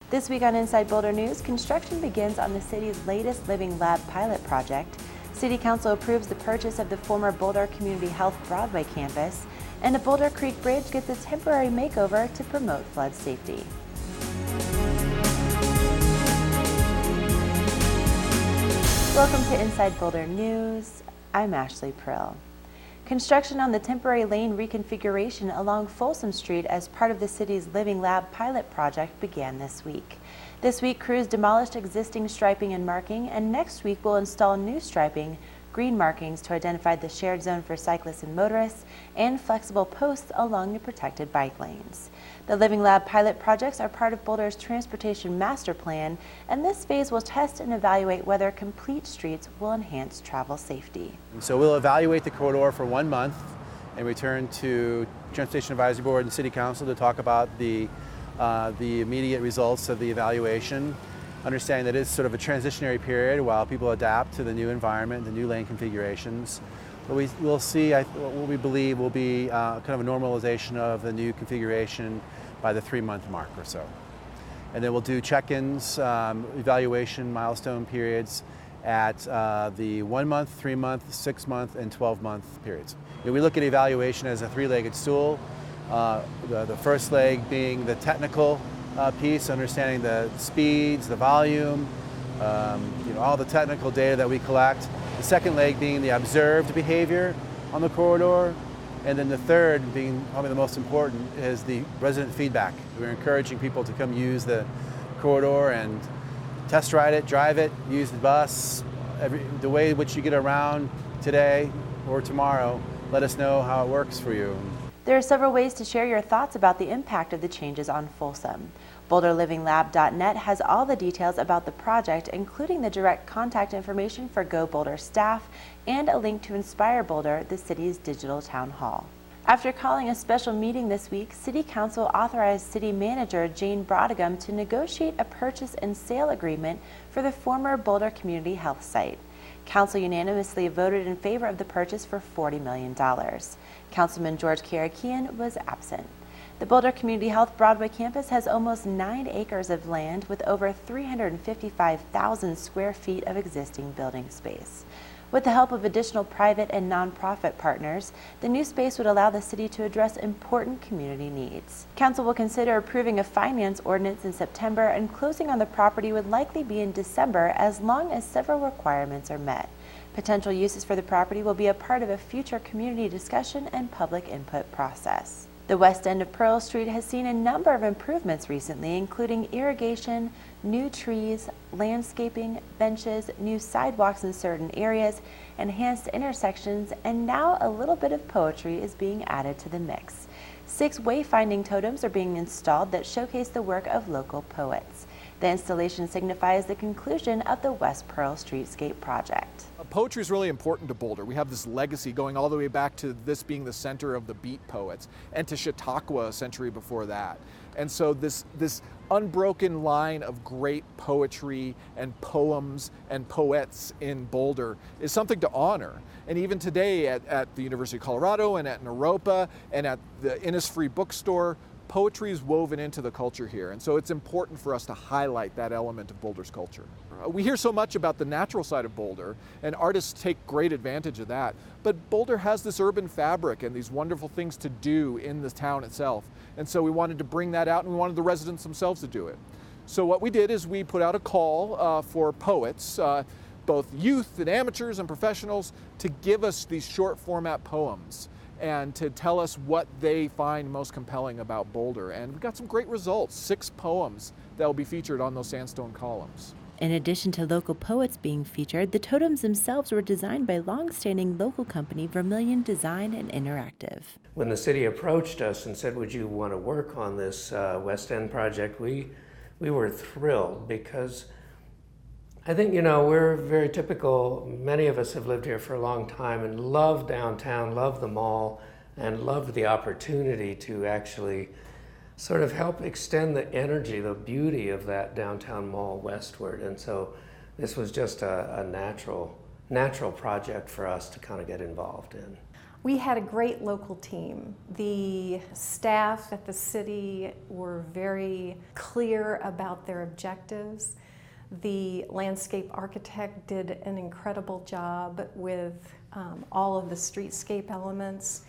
This week on Inside Boulder News, construction begins on the city's latest Living Lab pilot project. City Council approves the purchase of the former Boulder Community Health Broadway campus, and a Boulder Creek bridge gets a temporary makeover to promote flood safety. Welcome to Inside Boulder News. I'm Ashley Prill. Construction on the temporary lane reconfiguration along Folsom Street as part of the city's Living Lab pilot project began this week. This week, crews demolished existing striping and marking, and next week will install new striping, green markings to identify the shared zone for cyclists and motorists, and flexible posts along the protected bike lanes. The Living Lab pilot projects are part of Boulder's Transportation Master Plan, and this phase will test and evaluate whether complete streets will enhance travel safety. So we'll evaluate the corridor for 1 month and return to Transportation Advisory Board and City Council to talk about the immediate results of the evaluation, understanding that it's sort of a transitionary period while people adapt to the new environment, the new lane configurations. But we'll see what we believe will be kind of a normalization of the new configuration by the 3-month mark or so. And then we'll do check-ins, evaluation milestone periods at the 1 month, 3 month, 6 month, and 12-month periods. We look at evaluation as a 3-legged stool. The first leg being the technical piece, understanding the speeds, the volume, all the technical data that we collect. The second leg being the observed behavior on the corridor. And then the third, being probably the most important, is the resident feedback. We're encouraging people to come use the corridor and test ride it, drive it, use the bus. The way in which you get around today or tomorrow, let us know how it works for you. There are several ways to share your thoughts about the impact of the changes on Folsom. BoulderLivingLab.net has all the details about the project, including the direct contact information for Go Boulder staff and a link to Inspire Boulder, the city's digital town hall. After calling a special meeting this week, City Council authorized City Manager Jane Brodigam to negotiate a purchase and sale agreement for the former Boulder Community Health site. Council unanimously voted in favor of the purchase for $40 million. Councilman George Karakian was absent. The Boulder Community Health Broadway campus has almost 9 acres of land with over 355,000 square feet of existing building space. With the help of additional private and nonprofit partners, the new space would allow the city to address important community needs. Council will consider approving a finance ordinance in September, and closing on the property would likely be in December as long as several requirements are met. Potential uses for the property will be a part of a future community discussion and public input process. The west end of Pearl Street has seen a number of improvements recently, including irrigation, new trees, landscaping, benches, new sidewalks in certain areas, enhanced intersections, and now a little bit of poetry is being added to the mix. 6 wayfinding totems are being installed that showcase the work of local poets. The installation signifies the conclusion of the West Pearl Streetscape project. Poetry is really important to Boulder. We have this legacy going all the way back to this being the center of the beat poets, and to Chautauqua a century before that. And so this unbroken line of great poetry and poems and poets in Boulder is something to honor. And even today at the University of Colorado and at Naropa and at the Innisfree bookstore, poetry is woven into the culture here, and so it's important for us to highlight that element of Boulder's culture. We hear so much about the natural side of Boulder, and artists take great advantage of that, but Boulder has this urban fabric and these wonderful things to do in the town itself, and so we wanted to bring that out, and we wanted the residents themselves to do it. So what we did is we put out a call for poets, both youth and amateurs and professionals, to give us these short format poems and to tell us what they find most compelling about Boulder. And we got some great results, 6 poems that will be featured on those sandstone columns. In addition to local poets being featured, the totems themselves were designed by long-standing local company Vermilion Design and Interactive. When the city approached us and said, would you want to work on this West End project, we were thrilled, because I think, we're very typical. Many of us have lived here for a long time and love downtown, love the mall, and loved the opportunity to actually sort of help extend the energy, the beauty of that downtown mall westward. And so this was just a natural project for us to kind of get involved in. We had a great local team. The staff at the city were very clear about their objectives. The landscape architect did an incredible job with all of the streetscape elements.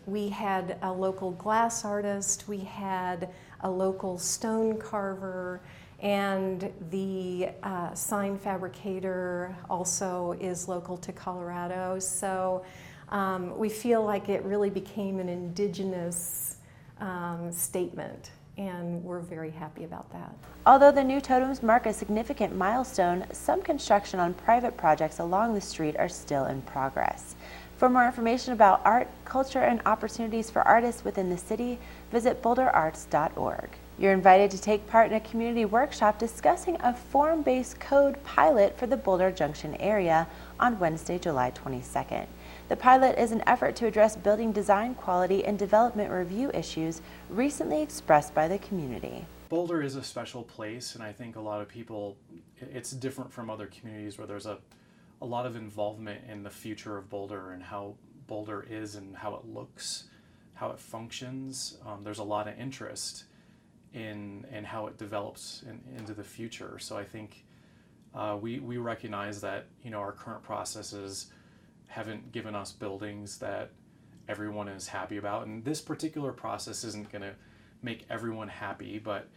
We had a local glass artist, we had a local stone carver, and the sign fabricator also is local to Colorado. So we feel like it really became an indigenous statement, and we're very happy about that. Although the new totems mark a significant milestone, some construction on private projects along the street are still in progress. For more information about art, culture, and opportunities for artists within the city, visit boulderarts.org. You're invited to take part in a community workshop discussing a form-based code pilot for the Boulder Junction area on Wednesday, July 22nd. The pilot is an effort to address building design quality and development review issues recently expressed by the community. Boulder is a special place, and I think a lot of people, it's different from other communities where there's a lot of involvement in the future of Boulder and how Boulder is and how it looks, how it functions. There's a lot of interest in how it develops into the future. So I think we recognize that, you know, our current processes haven't given us buildings that everyone is happy about, and this particular process isn't going to make everyone happy, but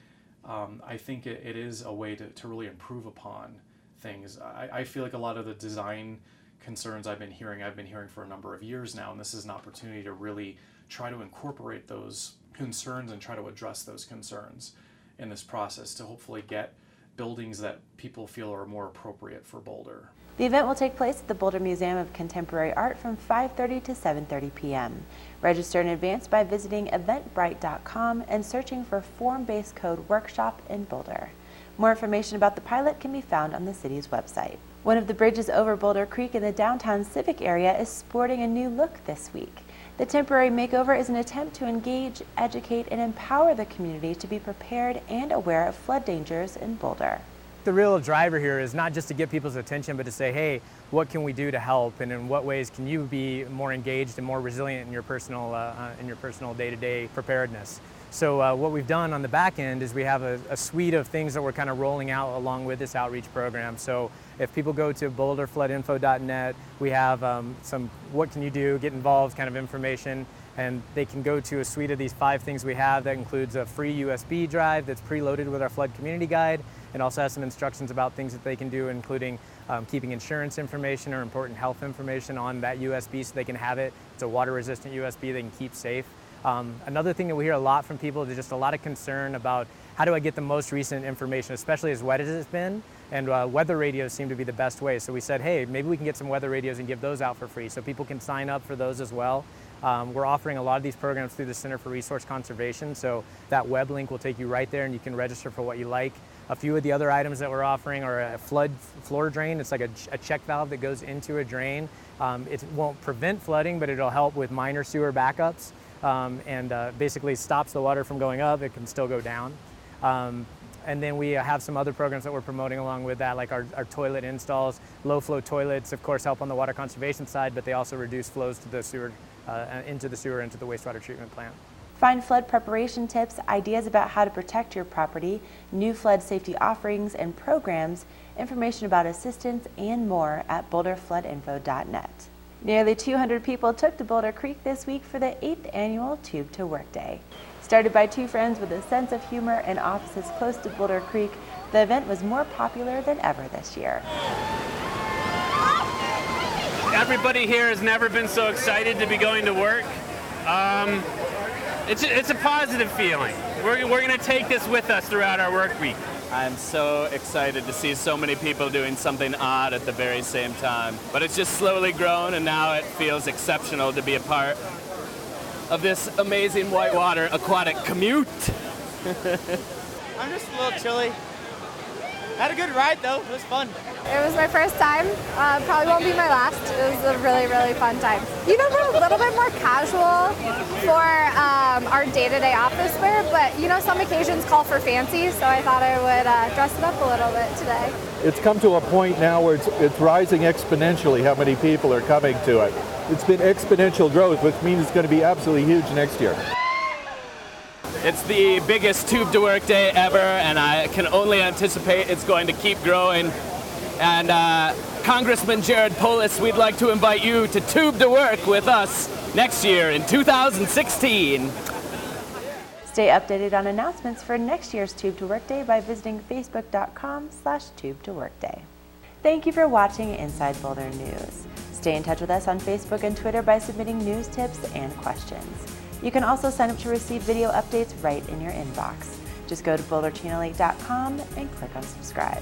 I think it is a way to really improve upon things. I feel like a lot of the design concerns I've been hearing for a number of years now, and this is an opportunity to really try to incorporate those concerns and try to address those concerns in this process to hopefully get buildings that people feel are more appropriate for Boulder. The event will take place at the Boulder Museum of Contemporary Art from 5:30 to 7:30 p.m. Register in advance by visiting eventbrite.com and searching for Form-Based Code Workshop in Boulder. More information about the pilot can be found on the city's website. One of the bridges over Boulder Creek in the downtown civic area is sporting a new look this week. The temporary makeover is an attempt to engage, educate, and empower the community to be prepared and aware of flood dangers in Boulder. The real driver here is not just to get people's attention, but to say, hey, what can we do to help, and in what ways can you be more engaged and more resilient in your personal day-to-day preparedness. So what we've done on the back end is we have a suite of things that we're kind of rolling out along with this outreach program. So if people go to boulderfloodinfo.net, we have some what can you do, get involved kind of information, and they can go to a suite of these 5 things we have that includes a free USB drive that's preloaded with our flood community guide, and also has some instructions about things that they can do, including keeping insurance information or important health information on that USB so they can have it. It's a water-resistant USB they can keep safe. Another thing that we hear a lot from people is just a lot of concern about how do I get the most recent information, especially as wet as it's been, and weather radios seem to be the best way. So we said, hey, maybe we can get some weather radios and give those out for free so people can sign up for those as well. We're offering a lot of these programs through the Center for Resource Conservation, so that web link will take you right there and you can register for what you like. A few of the other items that we're offering are a flood floor drain. It's like a check valve that goes into a drain. It won't prevent flooding, but it'll help with minor sewer backups. And basically stops the water from going up. It can still go down. And then we have some other programs that we're promoting along with that, like our toilet installs. Low flow toilets, of course, help on the water conservation side, but they also reduce flows to the sewer, into the wastewater treatment plant. Find flood preparation tips, ideas about how to protect your property, new flood safety offerings and programs, information about assistance, and more at boulderfloodinfo.net. Nearly 200 people took to Boulder Creek this week for the 8th annual Tube to Work Day. Started by 2 friends with a sense of humor and offices close to Boulder Creek, the event was more popular than ever this year. Everybody here has never been so excited to be going to work. It's a positive feeling. We're going to take this with us throughout our work week. I'm so excited to see so many people doing something odd at the very same time. But it's just slowly grown, and now it feels exceptional to be a part of this amazing whitewater aquatic commute. I'm just a little chilly. I had a good ride though, it was fun. It was my first time, probably won't be my last. It was a really, really fun time. You know, we're a little bit more casual for our day-to-day office wear, but you know, some occasions call for fancy, so I thought I would dress it up a little bit today. It's come to a point now where it's rising exponentially how many people are coming to it. it's been exponential growth, which means it's going to be absolutely huge next year. It's the biggest Tube to Work Day ever, and I can only anticipate it's going to keep growing. And Congressman Jared Polis, we'd like to invite you to Tube to Work with us next year in 2016. Stay updated on announcements for next year's Tube to Work Day by visiting facebook.com/Tube to Work Day. Thank you for watching Inside Boulder News. Stay in touch with us on Facebook and Twitter by submitting news tips and questions. You can also sign up to receive video updates right in your inbox. Just go to boulderchannel8.com and click on subscribe.